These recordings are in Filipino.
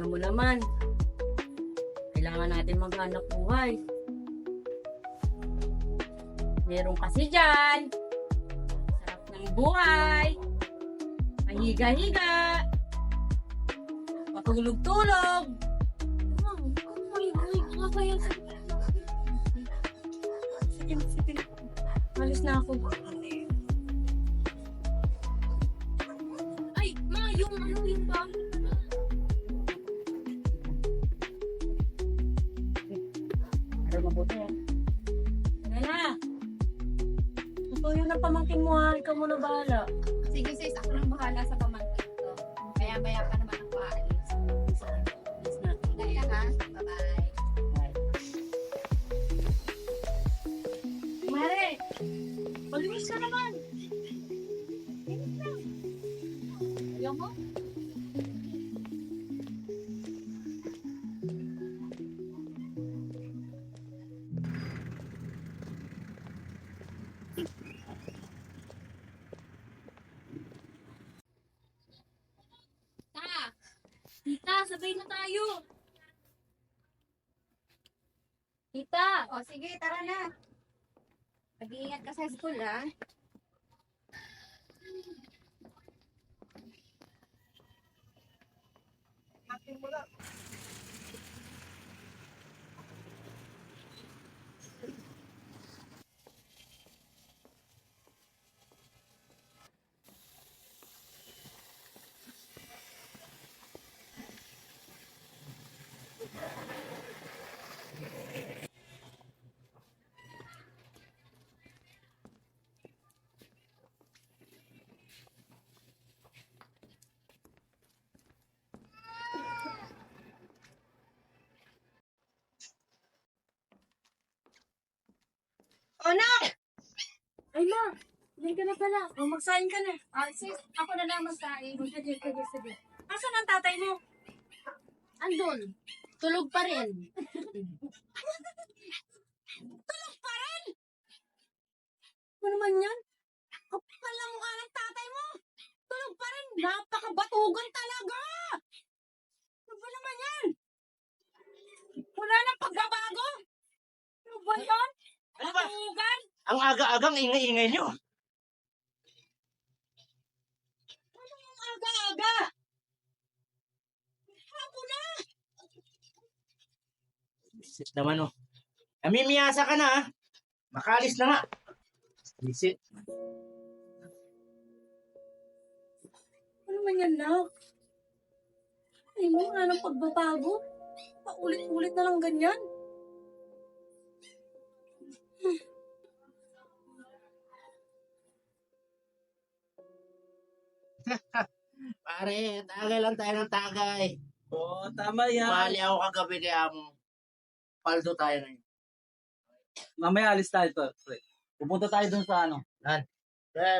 Alam mo naman, kailangan natin maghanap buhay. Meron kasi dyan, sarap ng buhay, pahiga-higa, patulog-tulog. Sige. Alis na ako. Ay, ma, yung ano yun ba? Pero mabuti eh. Tara na. Tutuyo na pamangkin mo ha. Ikaw muna bahala. Sige sis, ako nang bahala sa pamangkin ko. Maya-maya pa naman ang paalis. Alis na. Kaya ha, bye-bye. Bye. Mare! Malinis ka naman! Ayaw mo? Tita, sabay na tayo. Tita, o sige, tara na. Mag-iingat ka sa school, ha? Anak! Ay ma! Diyan ka na pala. O magsain ka na. Sis, ako na lang magsain. Sige. Asan ang tatay mo? Andun. Tulog pa rin. Ano naman yan? Kapal na mukha ng tatay mo! Tulog pa rin! Napakabatugan talaga! Ano ba naman yan? Wala nang pagbabago? Ano ba yan? Ano ba? Batugan? Ang aga-agang ingay-ingay nyo. Anong ang aga-aga? Hapon na! Visit naman oh. Namimiyasa ka na ah. Makalis na nga. Visit. Ano naman yan, nak? Ay mo, wala nang pagbabago. Paulit-ulit na lang ganyan. Pare, tagay lang tayo ng tagay. Oo, tama yan. Mali ako kagabi kaya paldo tayo ngayon. Mamaya alis tayo to. Pre. Pupunta tayo dun sa ano.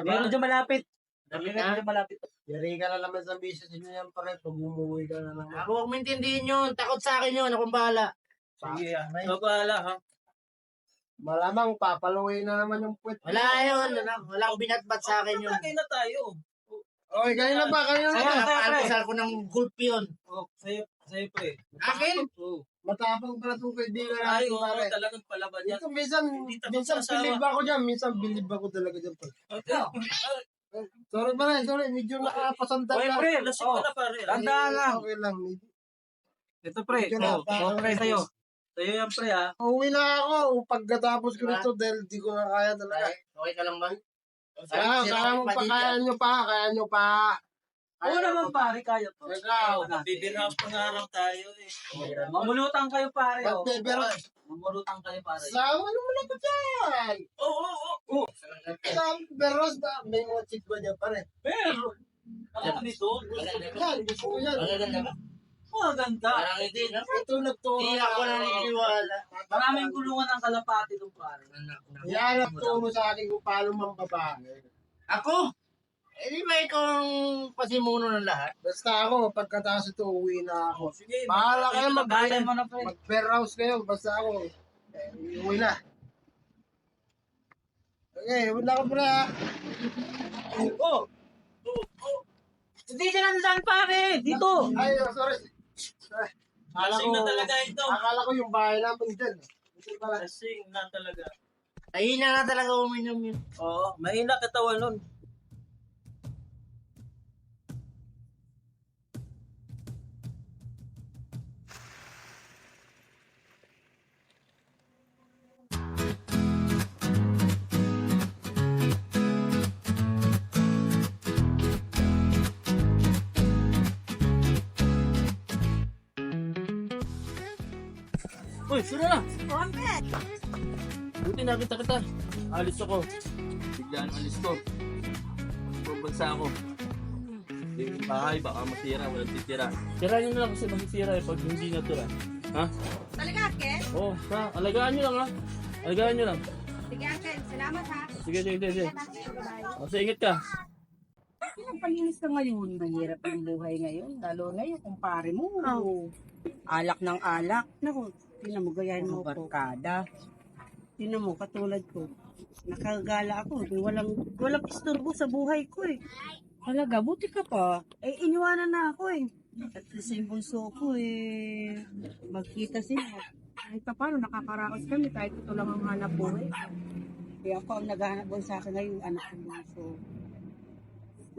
Meron dyan malapit. Dami Meron na. dyan malapit. Yari ka na naman sa business nyo yan pare, pag umuwi ka na naman. Ako huwag mo intindihin yun. Takot sa akin yun. Akong bahala. Sige, ikaw bahala ha. Malamang papaluin na naman yung puwet. Wala yun. Wala akong binatbat sa akin yun. Tagay na tayo. Okay, kayo na ba? Kayo na Kaya ba? napaalposal ko ng gulp yun. Oh, sa'yo pre. Akin? Oo. Matapang pala itong kaibigan Ay, natin oo, pare. talagang palaban yan. Ito, minsan bilib ako dyan. Minsan bilib ako talaga dyan pare. Sorry pare, sorry. Medyo nakapasandal Oy, na. pre, lasing ka na pare. Tandaan lang. Okay lang. Ito pre. Oh, pre sa'yo. Sa'yo yan pre ha. Uwi na ako pagkatapos ko nito dahil di ko na kaya talaga. Okay ka lang ba? Kaya mo pa, kaya nyo pa. Oo naman pare, kaya to. Ikaw. Bibirhap pa nga lang tayo eh. Mamulutan kayo pare. oh. Pero, Mamulutan kayo pare. sama mo na ba dyan? Oo. Pero, may mga chick ba dyan pare? Pero, ano dito? Yan, gusto ko yan. Magaganda ba? Maganda. Parang hindi, no? Ito nagturo Hindi ako naniniwala. Maraming kulungan ng kalapati doon pare. Yan nagturo sa akin kung paano mambabae. Ako? Eh di ba ikaw ang pasimuno ng lahat? Basta ako, pagkatapos ito, uwi na ako. Sige. Bahala kayo Kaya mo na pre. mag-bear house kayo. Basta ako, uwi na. Okay, wala ko pala ha. Oh. Hindi ka nandaan pare. Dito. Ay, sorry. Lasing na talaga ito. Akala ko yung bahay namin dyan. Hindi pala. Lasing na talaga. Ay, na talaga uminom yun. Oo, mahina katawan nun. Uy, sura na! Kompet! Buti nakita kita. Alis ako. Biglaan alis ko. Pumbansa ako. Yung bahay, baka masira, walang titira. Tira nyo na lang kasi masisira pag hindi natira. Ha? Talaga, Ken? Oo, ha? Alagaan nyo lang ha? Alagaan nyo lang. Sige, Ken. Salamat, ha? Sige, sige, sige. Bye-bye. Kasi ingat ka. Palinis ka ngayon. Mahirap ang buhay ngayon. Lalo na yung kumpare mo. Alak ng alak. Naku, tinan mo, gayahin mo barkada. Tinan mo, katulad ko. Nakagala ako. Walang istorbo sa buhay ko eh. Talaga, buti ka pa. Eh, iniwanan na ako eh. At least yung bunso ko eh. Magkita sila. Kahit pa paano, nakakaraos kami kahit ito lang ang hanap buhay. Kaya ako ang naghahanap buhay sa akin ngayon, anak ko bunso.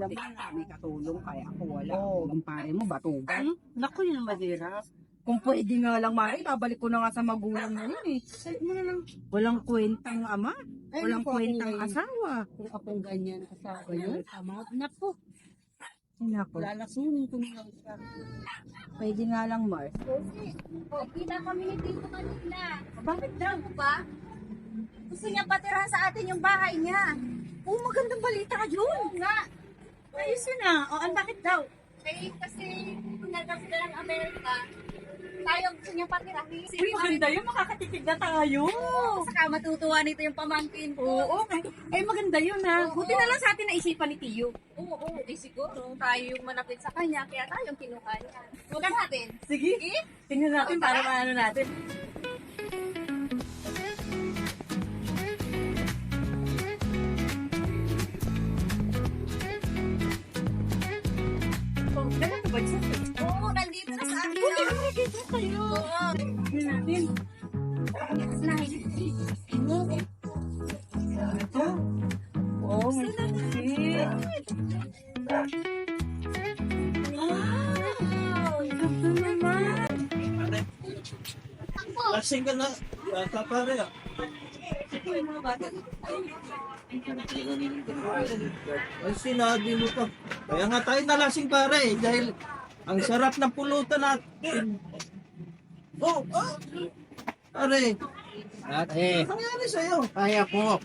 Alam mo na, may katulong, kaya ako wala. Ang pare mo, batugan. Naku, yun ang mahirap. Kung pwede nga lang, Mari, babalik ko na nga sa magulang na yun eh. Mo na lang, walang kwentang ama, walang kwentang asawa. Kung akong ganyan, asawa yun, ama, naku. Naku. Lalasunin ko na lang siya. Pwede nga lang, Mar. Kita kami ni Tito kanina. Bakit daw? Ano ba? Gusto niya patirahan sa atin yung bahay niya. Oh, magandang balita yun. Oo nga. Ayos yun ah. O, bakit daw? Kasi kung nagkasi sila ng Amerika, tayo gusto niya patirahin. Uy, maganda yun. Makakatitig na tayo. Saka matutuwa nito yung pamangkin ko. Oo, eh maganda yun ha. Buti na lang sa atin naisipan ni Tiyo. Oo, eh siguro tayo yung manapit sa kanya, kaya tayo yung kinuha niya. Huwag natin. Sige, tingnan natin para maano natin. Oh, ganun ba siya? Oo, nandito na sa akin. Buti na nakikita tayo. Oo. Tingnan natin. Ito. Oh, may susi. Wow! Ganda naman. Lasing ka na. Yata pare ah. Ay, sinabi mo pa. Kaya nga tayo nalasing pare eh, dahil ang sarap ng pulutan natin. Oh, ah! Pare, Ate, ano nangyari sa'yo? kaya po.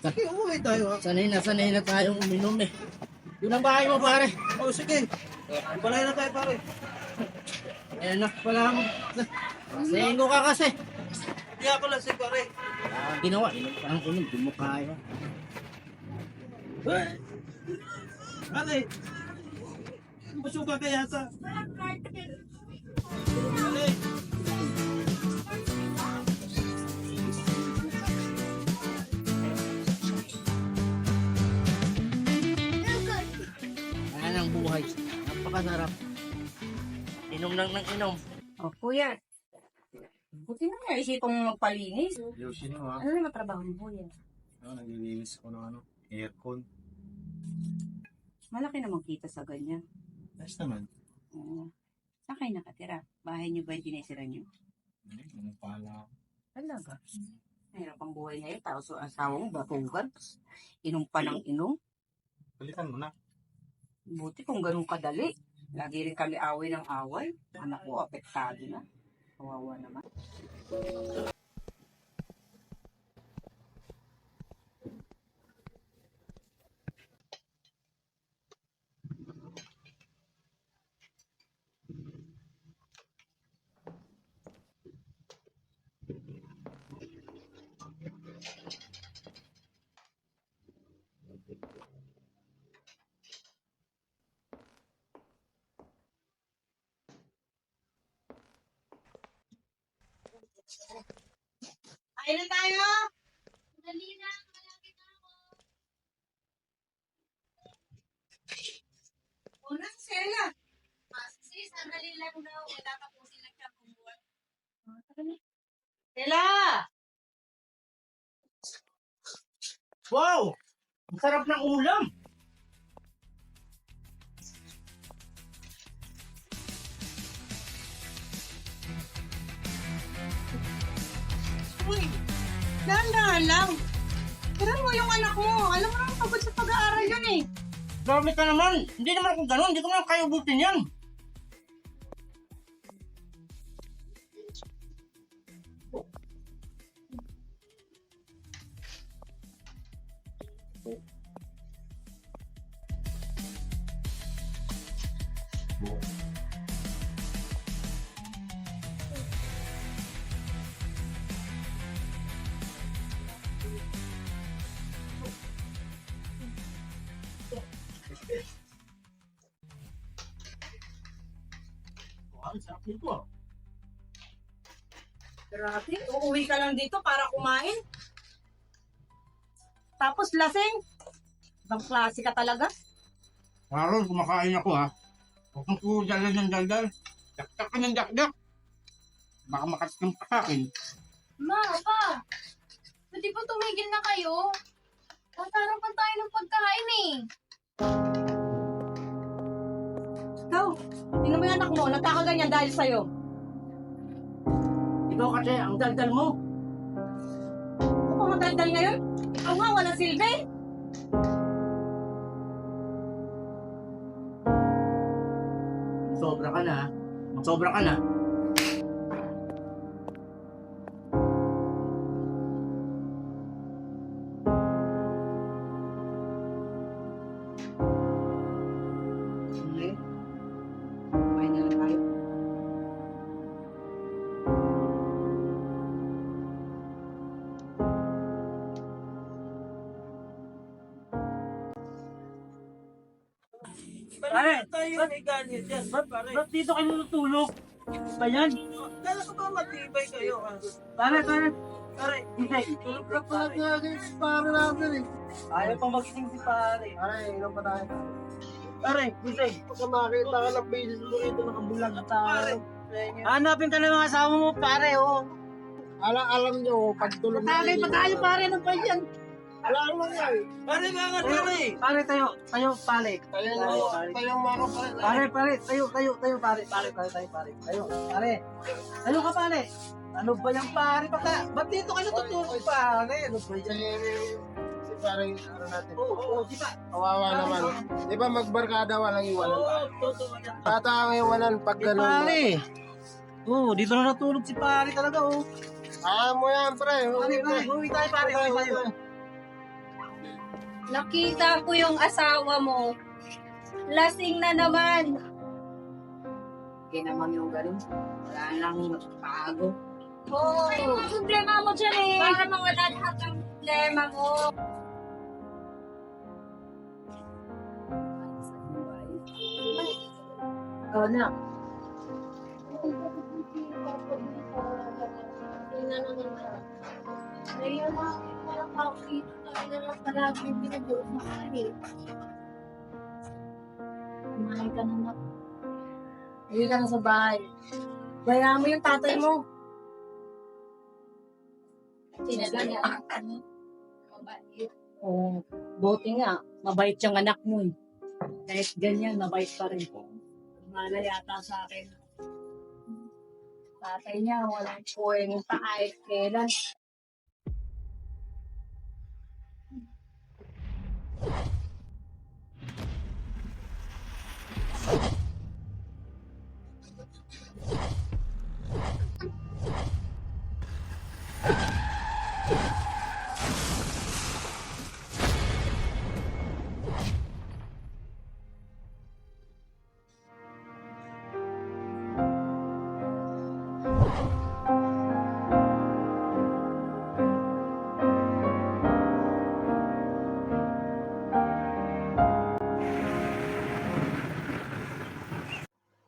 Sige, umuwi tayo. Sanay na tayong uminom eh. Yun ang bahay mo, pare. Oh, sige. Balay na tayo pare. Ayan na pala ako. Senggo ka kasi. Hindi ako lasing pare. Ginawa, inom ka ng inom. Di mo kaya. Pare, masuka ka yata. Pare. Ayan ang buhay. Napakasarap. Inom lang ng inom. Oh, kuya. Buti na nga isipang magpalinis. Yoshi mo ha. Ano naman trabaho mo, kuya? Naglilinis ko ng aircon. Malaki namang kita sa ganyan. Nice naman. Oo. Saan kayo nakatira? Bahay niyo ba yung tinesira niyo? Anong pala ako? Talaga. Mahirap ang buhay ngayon. Tapos ang asawa mo, batugan. Inom pa ng inom. Palitan mo na. Buti kung ganun kadali. Lagi rin kami away ng away. Anak ko, apektado na. Kawawa naman. Kain na tayo! Dali na, malapit na ako. Una, Sela. Sis, Sandali lang daw. Wala ka po silang kapubuan. Stella! Wow! Ang sarap ng ulam! Uy, dahan-dahan lang. Tiran mo yung anak mo. Alam mo naman pagod sa pag-aaral yun eh. Grabe ka naman! Hindi naman ako ganun. Hindi ko naman kaya ubutin yan. Ang sarap nito ah. Grabe, uuwi ka lang dito para kumain. Tapos lasing. Ibang klase ka talaga. Harold, kumakain ako ha. Huwag kang puro daldal ng daldal. Dakdak ka ng dakdak. Baka makaskam ka sa akin. Ma, pa. Pwede ba tumigil na kayo? Tatarapan tayo ng pagkain eh. Ikaw, tingnan mo yung anak mo, nagkakaganyan dahil sa'yo. Ikaw kasi, ang daldal mo. Ako pa magdaldal ngayon? Ikaw nga, walang silbi. Sobra ka na ha. Sobra ka na. Hindi. Kumain na lang tayo. Pare, tayo may ganit yan, pare. Ba't dito kayo natutulog? Ba yan? Kala ko ba matibay kayo? Pare, Pare, hindi. Tulog ka pala kaya para natin eh. Ayaw pang magising si pare. Pare, inom pa tayo. Pare, hindi. Pagka makita ka ng basis mo rito, nakabulag na tayo. Hanapin ka ng mga asawa mo, pare, oh. Alam nyo, pag tulog na Tagay pa tayo, pare, ano ba yan? Alam mo yan. pare nga nga, pare. Pare, tayo, pare. Tayong mga pare. Pare, tayo, pare. Tayo ka, pare. Ano ba yan, pare? Ba't dito kayo natutulog, pare? Ano ba yan? Si pare, ano natin. Oo, di ba? Kawawa naman. Di ba magbarkada walang iwanan? Oo, totoo yan. Tata ang iwanan pag ganun. Pare. Oo, dito na natulog si pare talaga, oh. Mo yan, pre. Uwi tayo, pare. Uwi tayo. Nakita ko yung asawa mo. Lasing na naman. Hindi naman yung ganun. Wala lang magpago. Oo. Ano problema mo dyan eh? Para mawala lahat ng problema mo. Ikaw na. Ayun na, parang kakita tayo na lang palagi yung binubuo sa kari. Kumain ka na na. Uwi ka na sa bahay. Bayaan mo yung tatay mo. Sinabi niya. Mabait. Oo. Buti nga, mabait yung anak mo eh. Kahit ganyan, mabait pa rin. Mala yata sa akin. Tatay niya, walang puwing pa kahit kailan.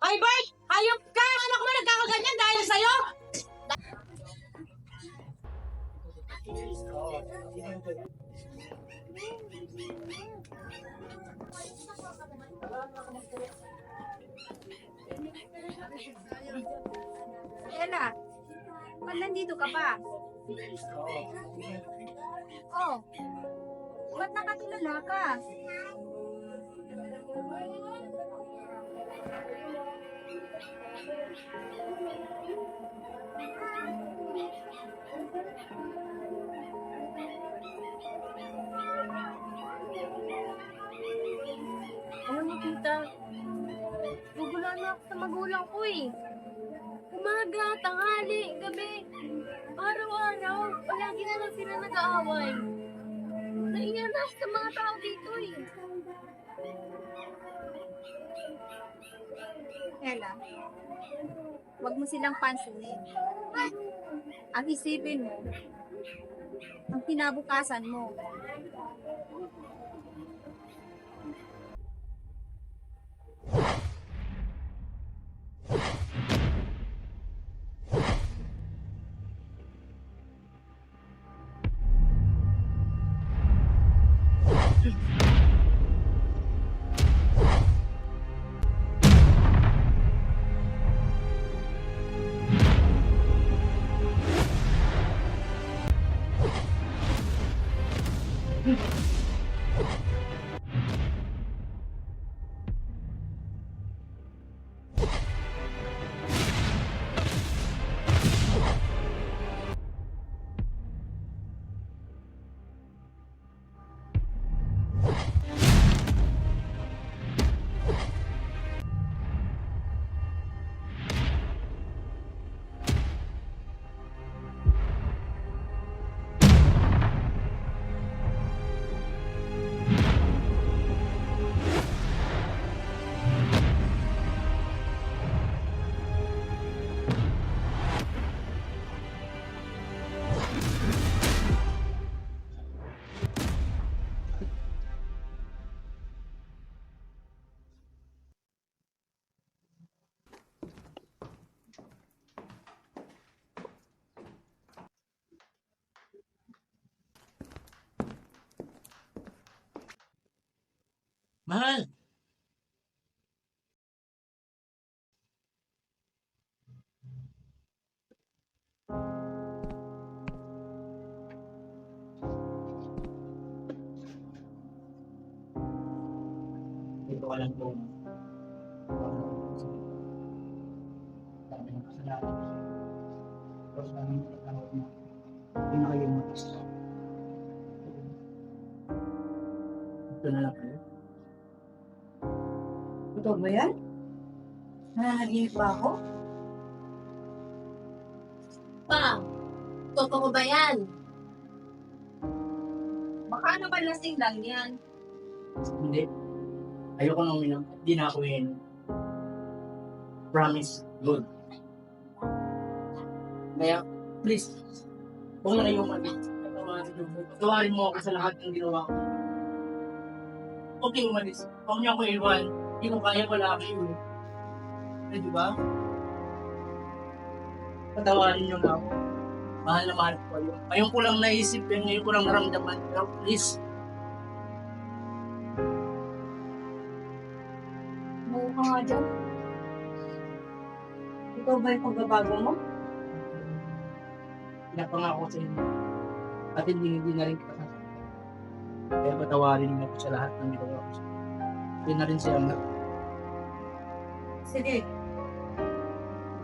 Ay, Bert! Hayop ka! Anak mo nagkakaganyan dahil sa'yo! nandito ka pa? Oh, ba't nakatulala ka? Alam mo, tita, gugula na ako sa magulang ko eh. Umaga, tanghali, gabi, araw-araw, palagi na lang sila nag-aaway. Naiyan na ako sa mga tao dito eh. Ella, huwag mo silang pansinin. Ang isipin mo, ang kinabukasan mo. Mahal! Hindi ko alam kung dami ng kasalanan. Pero sa aming pagkakawag mo, hindi na kayo mag-isa. Ito na lang kayo. Totoo ba yan? Nananaginip ba ako? Pa, totoo ba yan? Baka naman lasing lang yan. Hindi. Ayoko nang uminom. Hindi na ako iinom. Promise. Good. Kaya, please, huwag na kayong umalis. Tawarin mo ako sa lahat ng ginawa ko. Huwag kayong umalis. Huwag niyo ako iwan. Hindi ko kaya wala kayo. Eh, di ba? Patawarin niyo na ako. Mahal na mahal ko kayo. Ngayon ko lang naisip yun. Ngayon ko lang naramdaman. Pero please, Mau ka nga dyan. Ikaw ba yung pagbabago mo? pinapangako sa inyo. At hindi na rin kita sasaktan. Kaya patawarin niyo ako sa lahat ng ginawa ko sa inyo. Yun na rin siya. Sige.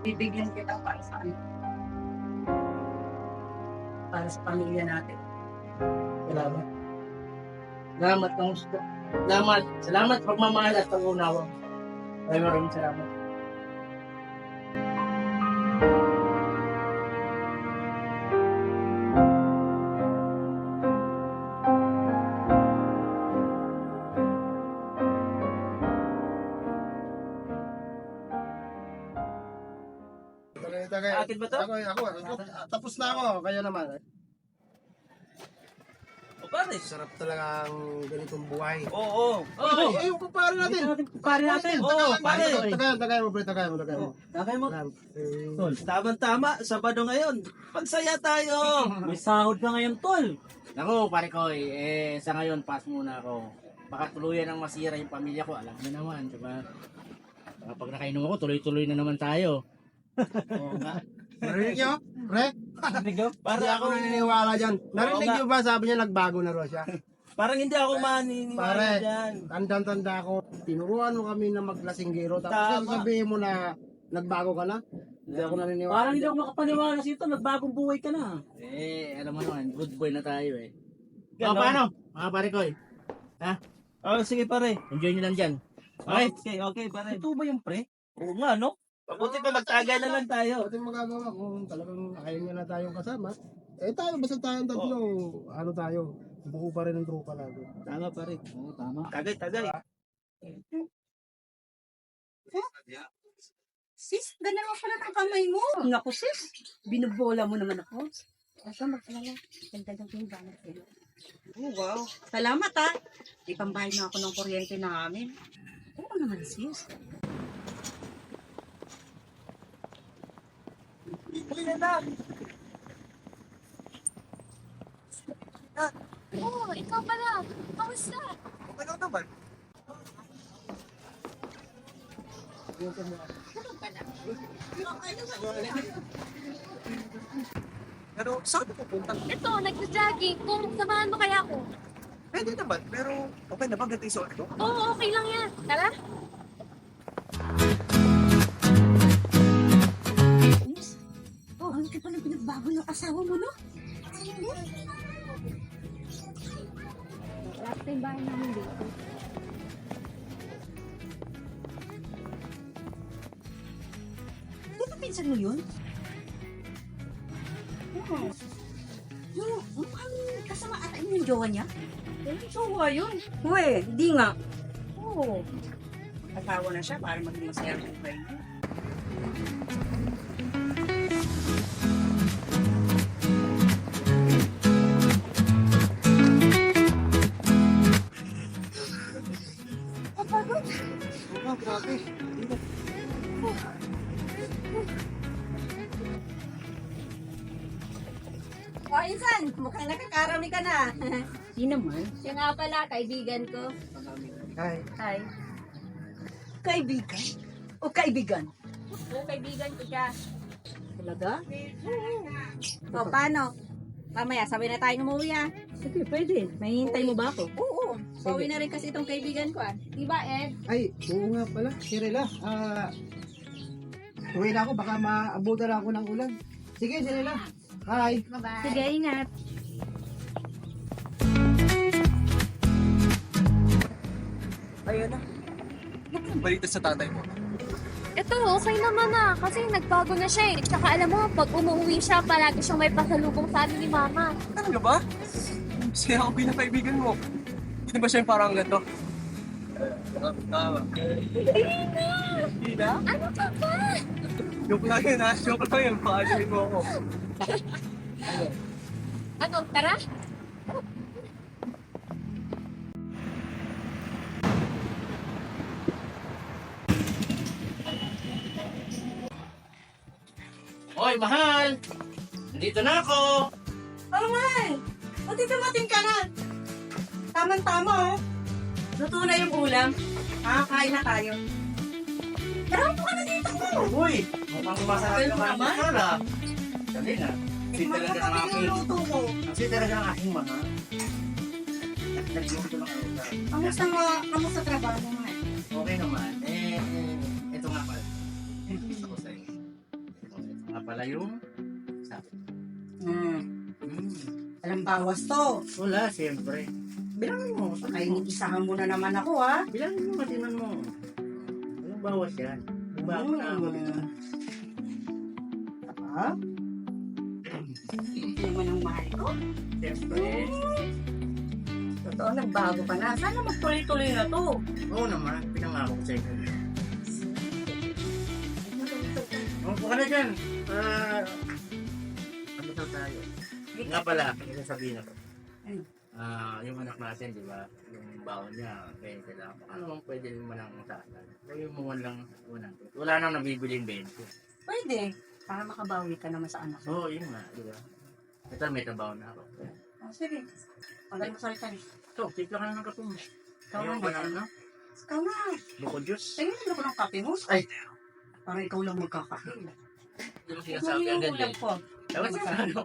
Bibigyan kita para sa akin. Para sa pamilya natin. Salamat. Salamat ng gusto. Salamat. Salamat pagmamahal at pag-unawa. Maraming salamat. Akin ba to? Ako. Tapos na ako. Kayo naman. O pare. Sarap talaga ang ganitong buhay. Oo. Yung kumpare natin. Pare natin. Oo, pare. Tagay mo. Tagay mo. Tol, tama-tama. Sabado ngayon. Pagsaya tayo. May sahod ka ngayon, tol. Naku, pare ko, sa ngayon, pass muna ako. Baka tuluyan ang masira yung pamilya ko. Alam mo naman, di ba? Baka pag nakainom ako, tuloy-tuloy na naman tayo. Oo nga. Narinig niyo? Pre, Hindi Para ako naniniwala dyan. Narinig nga. niyo ba sabi niya nagbago na raw siya? Parang hindi ako maniniwala Pare, dyan. tandang-tanda ko. Tinuruan mo kami na maglasinggero. Tapos Tama. sabihin mo na nagbago ka na? Hindi ako naniniwala. Parang hindi ako makapaniwala kasi ito, nagbagong buhay ka na. Alam mo naman, good boy na tayo eh. Ganon. Paano? Mga pare ko Oh, sige pare. enjoy nyo lang dyan. Okay, pare. Ito ba yung pre? Oo nga, no? Mabuti pa magtagay na lang tayo. Ito yung magagawa kung talagang ayaw niya na tayong kasama. Eh tayo, basta tayong tatlo, ano tayo, buo pa rin ang trupa natin. Tama pare. Oo, tama. Tagay. Sis, ganun mo pala ng kamay mo. Naku, sis. Binubola mo naman ako. Asa magkalala. Dagdagan ko yung banat sa'yo. Oh, wow. Salamat, ha. Ipambayad na ako ng kuryente namin. Oo naman, sis. Oh, ikaw pala. Kamusta? Pero saan ka pupunta? Ito, nagja-jogging. Kung samahan mo kaya ako. Pwede naman, pero okay na ba ganito yung suot ko? Oo, okay lang yan. Tara. Sis, oh, ang ka pala pinagbago ng asawa mo, no? Last time bahay namin dito. Di ba pinsan mo yun? Oo. Yung mukhang kasama ata yung jowa niya? Yung jowa yun. Uwe, hindi nga. Oo. Asawa na siya para maging masaya ang buhay niya. Ah, grabe. O, insan, mukhang nakakarami ka na. Di naman. Siya nga pala, kaibigan ko. Ay, Hi. Kaibigan? O kaibigan? Oo, kaibigan ko siya. Talaga? O, paano? Mamaya, sabay na tayong umuwi, ah. Sige, pwede. May hintay mo ba ako? Oo. Pauwi na rin kasi itong kaibigan ko, ah. Diba, Ed? ay, oo nga pala. Sirela, uwi na ako. Baka maabutan ako ng ulan. Sige, Sirela. Hi. Bye-bye. Sige, ingat. Ayun na. Ano ba yung balita sa tatay mo? Ito, okay naman na. Kasi nagbago na siya eh. Tsaka alam mo, pag umuwi siya, palagi siyang may pasalubong sa amin ni Mama. Talaga ba? Siya ako pinakaibigan mo. Hindi ba siya yung parang ganito? Tama. Hindi na? Ano ka ba? Joke lang yun ha. Joke lang yun. Pakagaling mo ako. Ano, tara? Hoy, mahal! Nandito na ako! Oo nga eh. Buti dumating ka na. Tama-tama, oh. Luto na yung ulam. Kain na tayo. Marami ka na dito ko. Uy! Mukhang masarap yung Naman? mga masala. Dali na. Sweet talaga ng Magkapatid aking... yung luto mo. Ang sweet talaga ng aking mahal. Nagluto ng ulam. Kamusta trabaho mo nga? Okay naman. Ito nga pala. Gusto ko sa'yo. Ito nga pala yung... sabi. Alam bawas to. Wala, siyempre. Bilangin mo. Ay, isahan mo na naman ako, ha? Bilangin mo, matiman mo. Walang bawas yan. Bago na ako dito. Ha? Hindi naman ang mahal ko. Siyempre. Totoo, nagbago ka na. Sana magtuloy-tuloy na to. Oo naman. Pinangako ko sa'yo. Mabuka ka na dyan. Ano daw tayo? Nga pala, may sasabihin ako. Yung anak natin, di ba? Yung baon niya, kaya kailangan. Ano bang pwede naman ang tasan? Kaya mo lang 100. Wala nang nabibiling 20. Pwede. Para makabawi ka naman sa anak. Oo, yun nga, di ba? Ito, may trabaho na ako. Sige. Magaling mo salita niyo. Ito, tipla ka na ng kape mo. Ikaw Ayaw na, ba na, no? Ikaw na. Bukod Diyos. Tingnan mo ko ng kape mo. Ay. Para ikaw lang magkakape. Hindi mo sinasabi agad Ulam eh. ko. Ewan sa ano.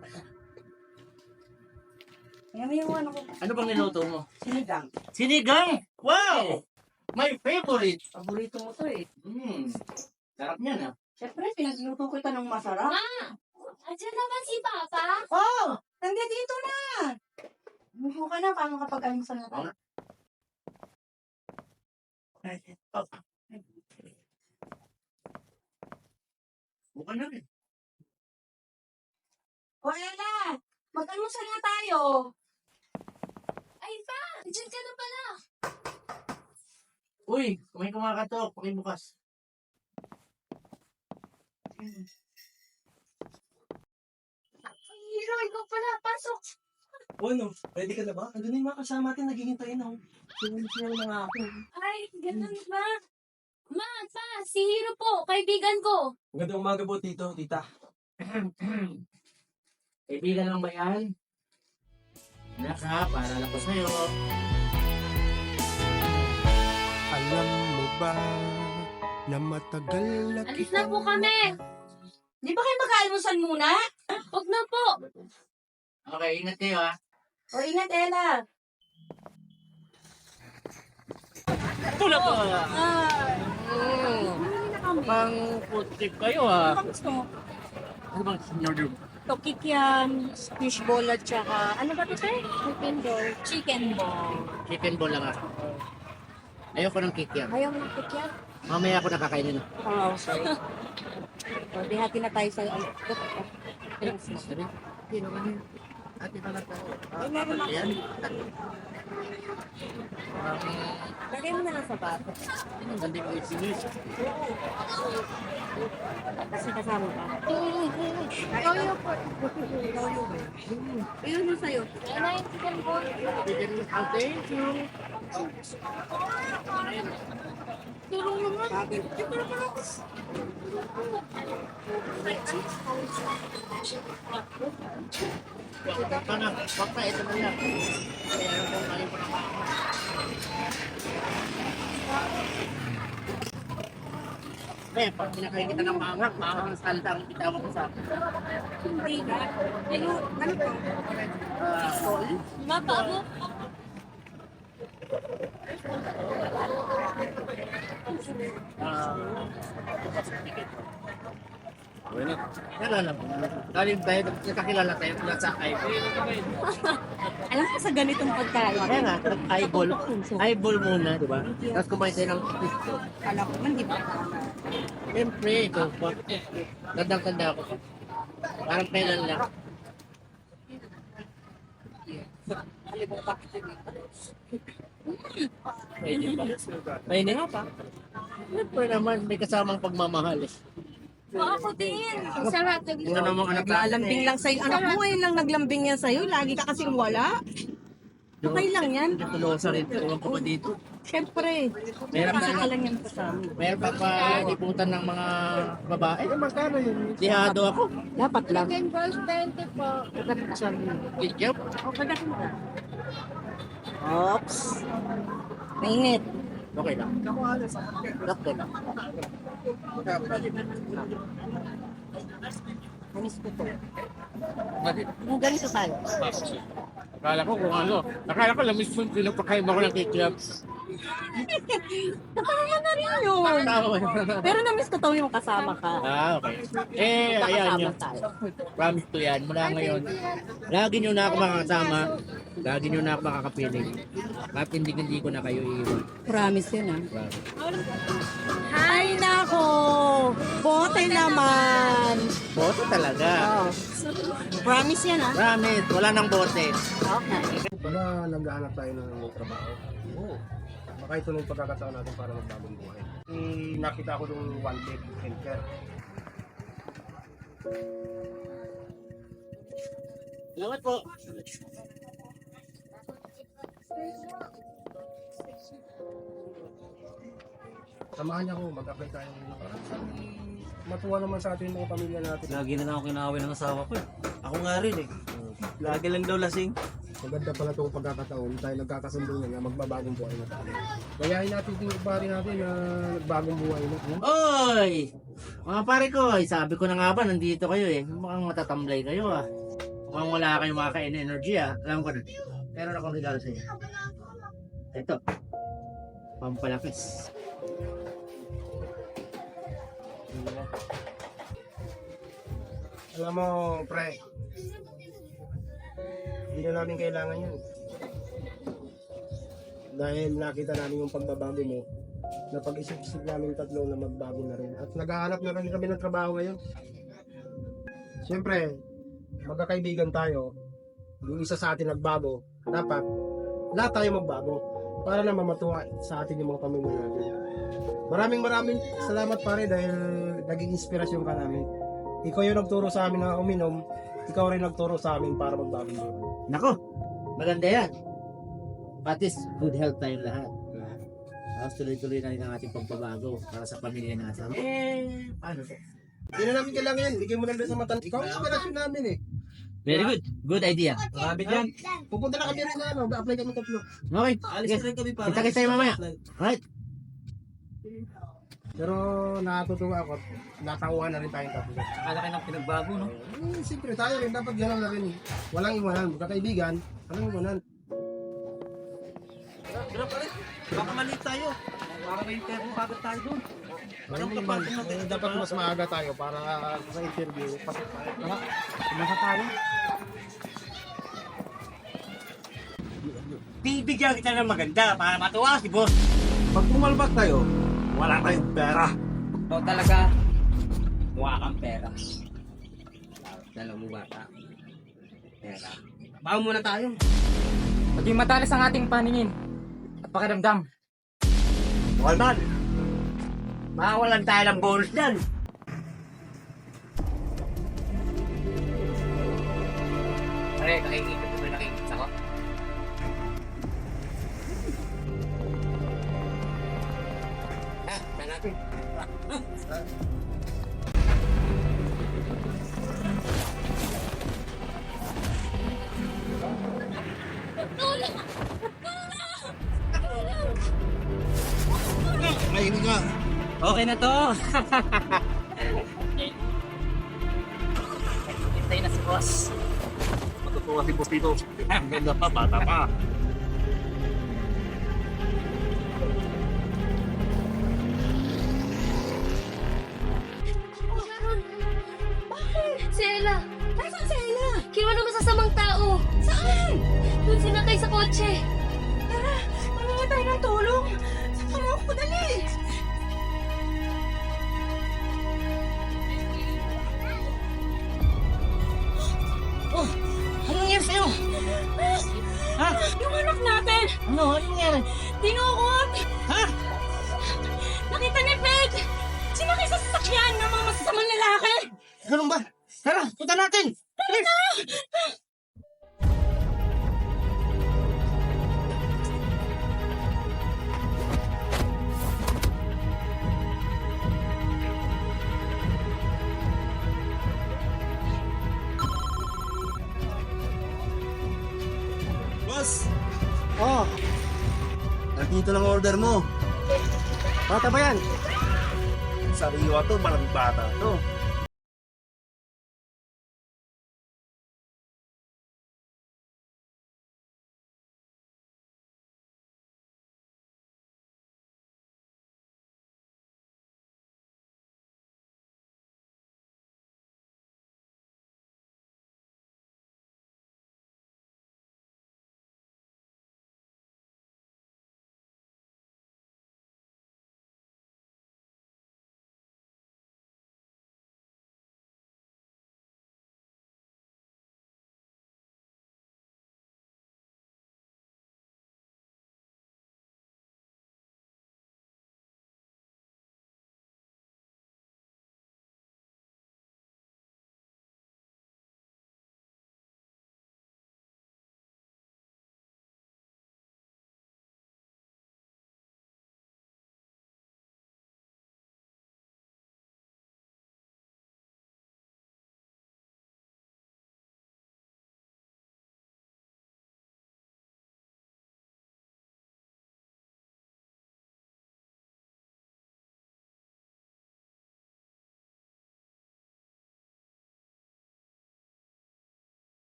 Yan yung ano ko. Ano bang niluto mo? Sinigang. Sinigang! Wow! My favorite! Paborito mo to eh. Sarap niyan ah. Siyempre, pinagluto ko ito ng masarap. Andiyan naman si Papa. Oh! Nandiyan dito na! Buko ka na, paano kapag almusal na tayo? Bukan na rin. O Ella, mag-almusal na tayo. Ay, Pa! Andiyan ka na pala. Uy, may kumakatok. Pakibukas. Ay, Hiro, ikaw pala. Pasok. O ano, ready ka na ba? Andun na yung mga kasama natin, naghihintay na ako. Sinunod na nga ako. Ay, ganun ba? Ma, Pa, si Hiro po. Kaibigan ko. Magandang umaga po, tito, tita. Kaibigan lang ba yan? Anak ha, para lang ko sa'yo. Alam mo ba na matagal na Alis na po kami. Di ba kayo mag-almusal muna? Huwag na po. Okay, ingat kayo ha. O ingat, Ella. Tulad ko! Pang food trip kayo ha. Ano gusto mo? Ano bang sinurdo? Tokikyan, fishball at saka, ano ba ito, te? Chicken ball. Chicken ball. Chicken ball lang ako. Ayoko ng cake yan. Ayaw mo ng kikyan? Mamaya ako nakakainin. Oo, sorry. O, dihati na tayo sa Sabi, kino ka niya. Ate ka lang tayo. meron ako. Ayan. Lagay mo na lang sa bato. Ang ganda yung isinis. Kasi kasama ka. Toyo po. Iyon mo sa'yo. Yan na yung chicken ball. Thank you. Tulong naman. Ito pa na. Wag pa, ito na lang. Kaya ano kung kayo pa naman. Eh, pag pinakain kita ng manghang ang salta ang bitawa ko sa akin. Hindi na. Ano to? Sol? Mabago. Nalala mo. Galing tayo, nakakilala tayo mula sa eyeball. Alam ko sa ganitong pagkain. Kaya nga, eyeball. Eyeball muna, di ba? Tapos kumain tayo ng fish. Alam ko man, di ba? Siyempre, ikaw pa. Tandang-tanda ako. Parang kailan lang. Pwede ba? Pwede nga pa. Siyempre naman, may kasamang pagmamahal eh. Ako din. Ang sarap. Ito namang anak Naglalambing lang sa'yo. Anak mo ngayon lang naglambing yan sa'yo. Lagi ka kasing wala. Okay lang yan. Tulo sa rin. Tuwang ko pa dito. Siyempre. Meron Baka ka pa, lang yan kasama. meron pa pa liputan ng mga babae. Magkano yun? Dihado ako. Dapat lang. Chicken balls 20 po. Ketchup. Oops. Mainit. Okay lang. Sakto lang. Anis ko to. Bakit? Kung ganito tayo. Akala ko kung ano. Akala ko lang mismo pinapakain mo ko ng ketchup. Nakakaya na rin yun. Pero na-miss ko to yung kasama ka. Ah, okay. Eh, ayan Kakasama yun. tayo. Promise to yan. Mula ngayon, lagi nyo na ako makakasama. Lagi nyo na ako makakapiling. At hindi ko na kayo iiwan. Promise yun ah. Promise. Ay nako! Bote naman! Bote talaga. Oh. Promise yan ah. Promise. Wala nang bote. Okay. Baka naghahanap tayo ng trabaho. Oo. Baka ito na yung pagkakataon natin para magbagong buhay. Nakita ko yung wanted healthcare. Salamat po. Samahan niya ako, mag-apply tayo. Matuwa naman sa atin yung mga pamilya natin. Lagi na lang ako kinawin ng asawa ko eh. Ako nga rin eh. Lagi lang daw lasing. maganda pala itong pagkakataon dahil nagkakasundo na magbabagong buhay na tayo. Gayahin natin yung pare natin na nagbagong buhay na. Oy! Mga pare ko, sabi ko na nga ba, nandito kayo eh. Mukhang matatamlay kayo ah. Mukhang wala kayong makakain energy ah. Alam ko na. Meron akong regalo sa inyo. Ito. Pampalakis. Alam mo, pre, hindi na namin kailangan yun. Dahil nakita namin yung pagbabago mo, na pag-isip-isip namin tatlo na magbago na rin. At naghahanap na rin kami ng trabaho ngayon. Siyempre, magkakaibigan tayo, yung isa sa atin nagbago, dapat lahat tayo magbago para naman matuwa sa atin yung mga pamilya natin. Maraming salamat pare dahil naging inspirasyon ka namin. Ikaw yung nagturo sa amin na uminom, ikaw rin nagturo sa amin para magbago mo. Nako, maganda yan. At least, good health tayong lahat. Tapos tuloy-tuloy na rin ang ating pagbabago para sa pamilya natin. Paano to? Hindi na namin kailangan yan, bigyan mo lang rin sa matan. Ikaw yung inspirasyon namin eh. Very good. Good idea. Marami dyan. Pupunta na kami rin na ano, apply kami tatlo. Okay. Alis na rin kami para. Kita-kita tayo mamaya. Alright. Pero nakatutuwa ako, natanguhan na rin tayong tatlo. Kalaki ng pinagbago, no? Siyempre tayo rin, dapat gano'n na rin. Walang iwanan, magkakaibigan, walang iwanan. Pero pare, baka maliit tayo. Baka may interview kagad tayo doon. Anong kapatid natin? Dapat mas maaga tayo para sa interview. Pasok tayo. Tara, kumasa tayo. Bibigyan kita ng maganda para matuwa si boss. Pag pumalbak tayo, wala tayong pera. Ikaw talaga, mukha kang pera. Dalaw mo bata. Pera. Bago muna tayo. Maging matalas ang ating paningin at pakiramdam. Walman, makawalan tayo ng bonus dyan. Pare, nakikita ko ba nakikita ko? Saan natin? Okay na to. Hintay na si boss. Matutuwa si Bustito. Ang ganda pa, bata pa. Si Ella, Nasaan si Ella? kinuha ng masasamang tao. Saan? Doon sinakay sa kotse. Tara, mamaya tayo ng tulong. Saan ako dali? Oh, anong nangyari sa'yo? Ha? Yung anak natin, Ano? Anong nangyari? dinukot. Ha? Nakita ni Peg. Sinakay sa sasakyan ng mga masasamang lalaki. Ganun ba? Tara, punta natin! Boss! Oh, Nandito lang order mo. bata ba yan? Sariwa to, parang bata to.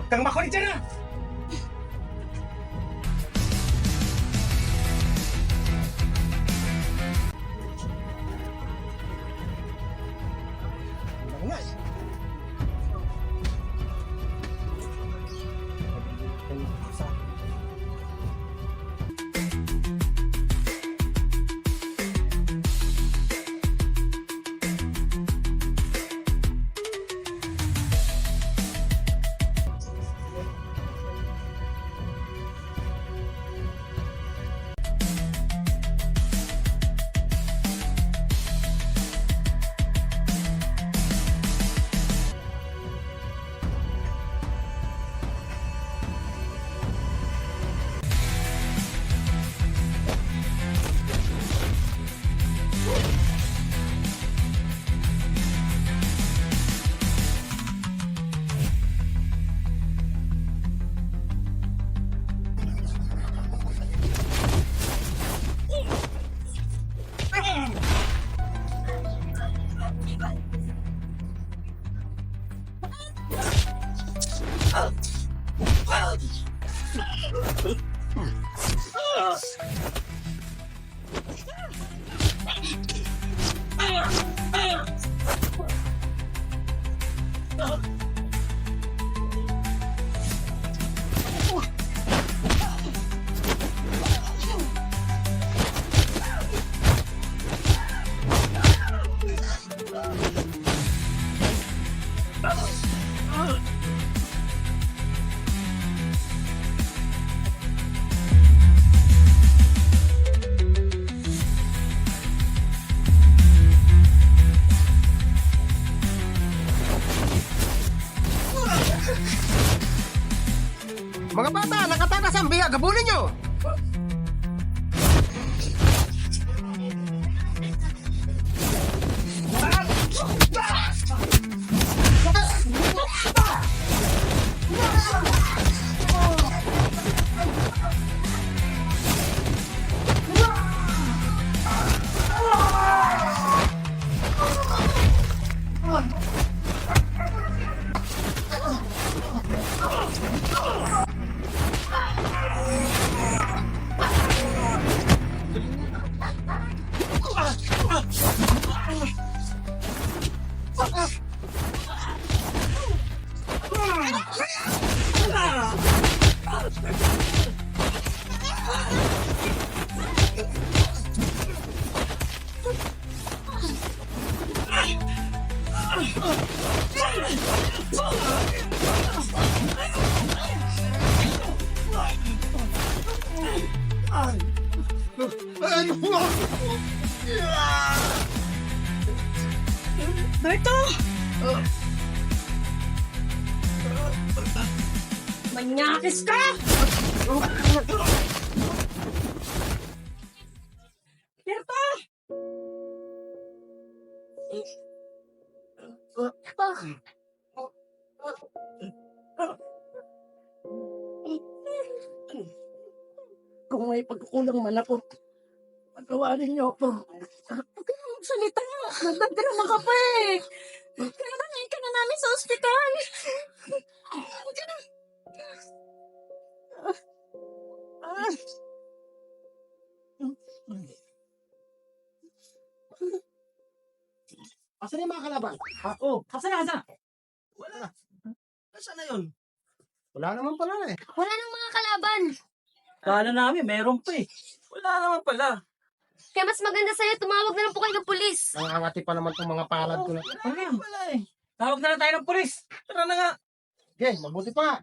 kang makulit dyan, ha? Mga bata, nakatakas ang bihag. Habulin nyo! Berto! Manyakis ka! Berto! Kung may pagkukulang man ako, patawarin niyo ako. Huwag ka na magsalita. Nagdadrama ka pa eh. Kailangan ka na namin sa ospital. Huwag ka na. Asan yung mga kalaban? Asan na? Wala. Nasaan na yun? Wala naman pala eh. Wala nang mga kalaban. Kala namin, meron pa eh. Wala naman pala. Kaya mas maganda sa'yo, tumawag na lang po kayo ng pulis. Nangangati pa naman itong mga palad ko na. Wala eh. Tawag na lang tayo ng pulis. Tara na nga. Okay, mabuti pa nga.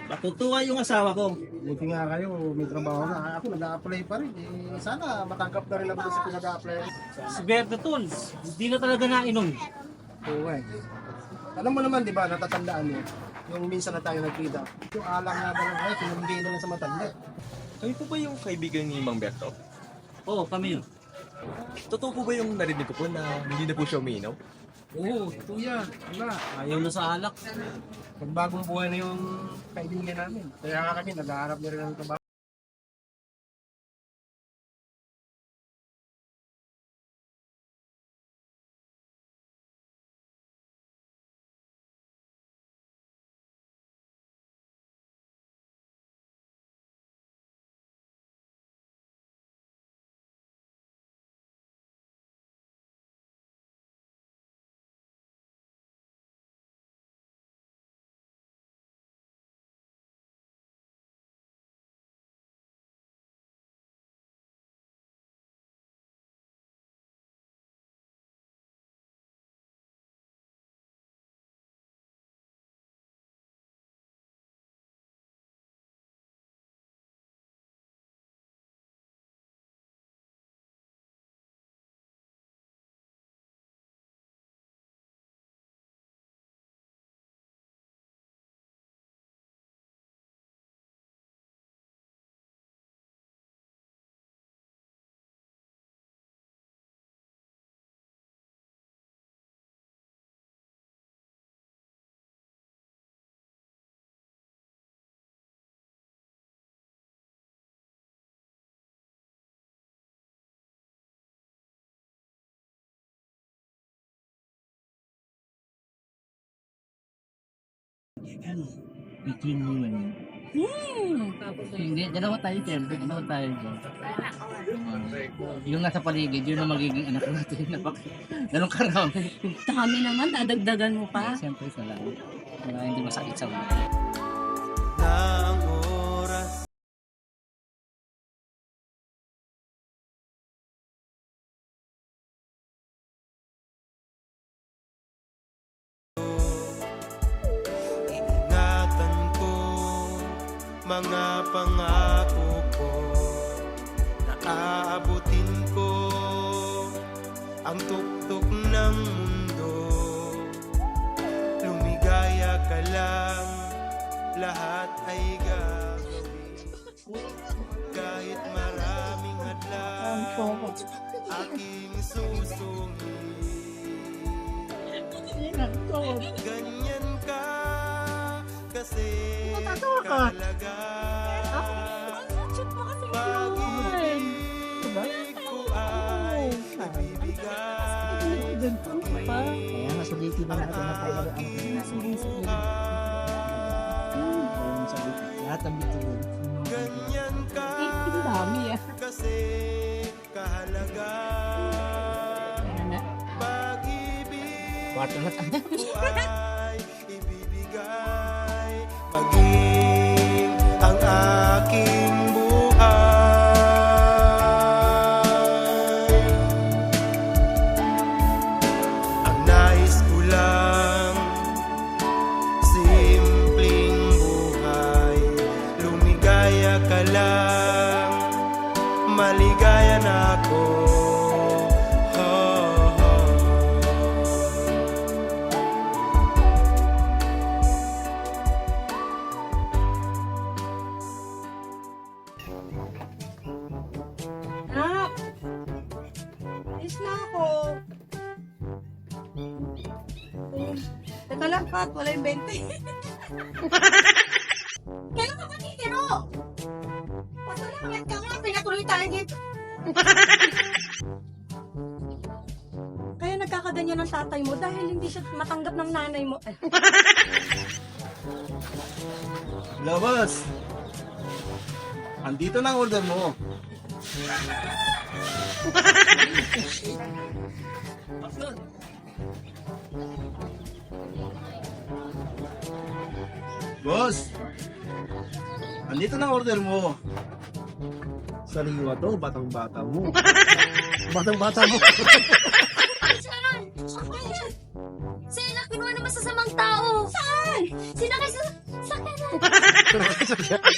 Matutuwa yung asawa ko. Buti nga kayo, may trabaho na. Ako nag-a-apply pa rin. Eh, sana matanggap na rin ako sa pinag-a-apply. Si Berto Tol, hindi na talaga nainom. Oo eh. Alam mo naman, di ba, natatandaan mo, yung minsan na tayo nagkita, yung alang nga daw, ay, pinamigay na lang sa matanda. Kayo po ba yung kaibigan ni Mang Berto? Oo, kami yun. Totoo po ba yung narinig ko po na hindi na po siya umiinom? Oo, ito yan. Wala. Ayaw na sa alak. Pagbagong buhay na yung kaibigan namin. Kaya nga kami, nag-aarap na rin ng trabaho. Between mo and Hindi, dalawa tayo siyempre. Dalawa tayo dyan. Yung nasa paligid, yun ang magiging anak natin. Ganun karami. Dami naman, dadagdagan mo pa. Siyempre salamat. Wala hindi masakit sa ulo. ng oras. Ingatan ko mga pangako ko, naaabutin ko ang tuktok ng mundo. Lumigaya ka lang, lahat ay gagawin. Kahit maraming hadlang, aking susungin. Ganyan ka kasi kahalaga. Pag-ibig ko ay ibibigay. Kaya nasulitin na natin na tayo ang lahat ng bituin. Ganyan ka Dami ah. kasi kahalaga. Pag-ibig Kwarto na tayo. ko ay ibibigay. Maging ang aking buhay. Ang nais ko lang, simpleng buhay. Lumigaya ka lang, maligaya na ako. Nak! Alis na ako. Teka lang, Kat. Wala yung 20. Kailan ka ba titiro? Pasalamat ka nga. Pinatuloy tayo dito. Kaya nagkakaganyan ang tatay mo dahil hindi siya matanggap ng nanay mo. Labas! Andito na ang order mo. Boss! Andito na ang order mo. Sariwa to, batang-bata mo. Batang-bata mo. Sila, kinuha naman sa samang tao. Saan? Sinakay sa sakyanan.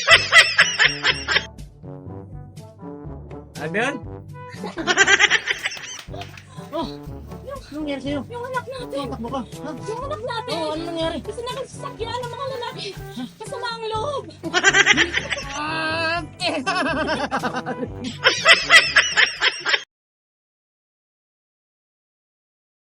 Ano yan? Anong nangyari sa'yo? Yung anak natin. Takbo ka. Ha? Yung anak natin. Oo, ano nangyari? Kasi nakasasakyan ng mga lalaki. Kasama ang loob. Ah!